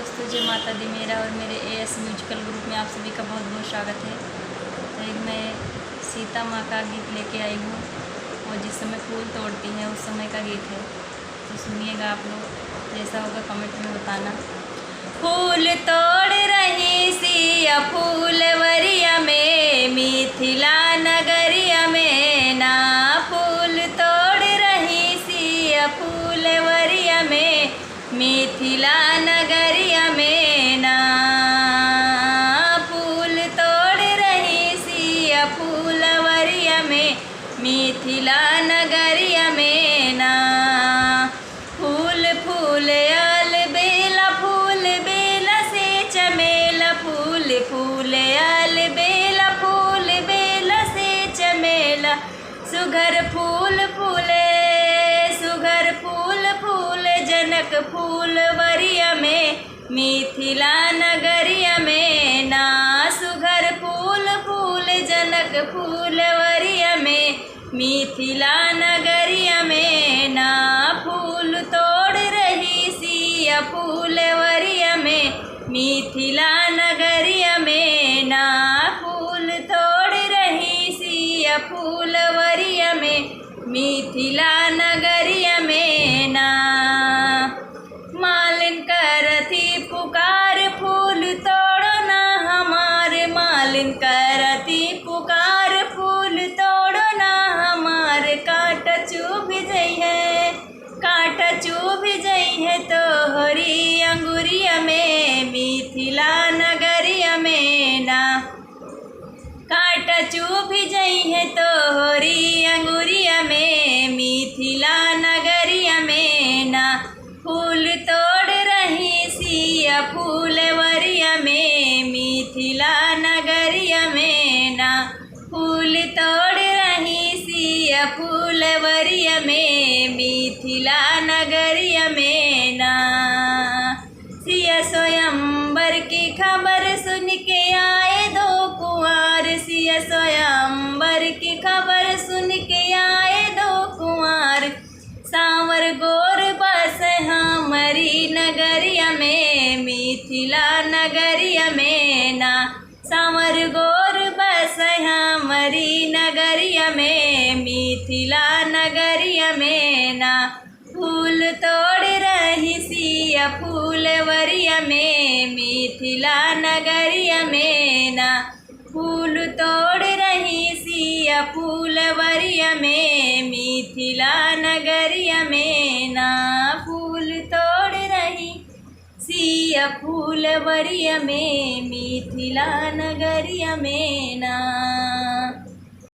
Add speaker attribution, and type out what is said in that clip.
Speaker 1: दोस्तों, जय माता दी। मेरा और मेरे एएस म्यूजिकल ग्रुप में आप सभी का बहुत बहुत स्वागत है। तो एक मैं सीता माँ का गीत लेके आई हूँ और जिस समय फूल तोड़ती हैं उस समय का गीत है। तो सुनिएगा आप लोग, जैसा होगा कमेंट में बताना। फूल तोड़ रही सिया फूलवरिया में, मिथिला नगरिया में ना। फूल तोड़ रही सिया फूलवरिया में, मिथिला नगरिया में ना। फूल तोड़ रही सिया फूलवरिया में, मिथिला नगरिया में ना। फूल फूल आल बेला, फूल बेला से चमेला। फूल फूल आल बेला, फूल बेला से चमेला। सुघर फूल फूले, सुघर फूल फूले जनक फूलवरिया में, मिथिला नगरिया में ना। सुघर फूल फूल जनक फूलवरिया में, मिथिला नगरिया में ना। फूल तोड़ रही सिया फूलवरिया में, मिथिला नगरिया में ना। फूल तोड़ रही सिया फूलवरिया में, मिथिला नगरिया में ना। मालिन करती पुकार, फूल तोड़ो ना हमारे। मालिन करती पुकार, फूल तोड़ो ना हमारे। कांटा चुभ जई है, कांटा चुभ जई है तोहरी अंगुरिया में, मिथिला नगरिया में ना। कांटा चुभ जई है तोहरी अंगुरिया में, मिथिला नगरिया में ना। फूल तोड़ रही सिया फूलवरिया में, मिथिला नगरिया में ना। फूल तोड़ रही सिया फूलवरिया में, मिथिला नगरिया में ना। सिया स्वयंवर की खबर सुन के आए दो कुंवार। सिया स्वयंवर की खबर सुन के आए दो कुंवार। सांवर गोर बस हमारी नगरिया में, मिथिला नगरिया में ना। सांवर गोर बस हमारी नगरिया में, मिथिला नगरिया में ना। फूल तोड़ रही सिया फूलवरिया में, मिथिला नगरिया में ना। फूल तोड़ रही सिया फूलवरिया में, मिथिला नगरिया में ना। फूल तोड़ रही सिया फूलवरिया में, मिथिला नगरिया में ना।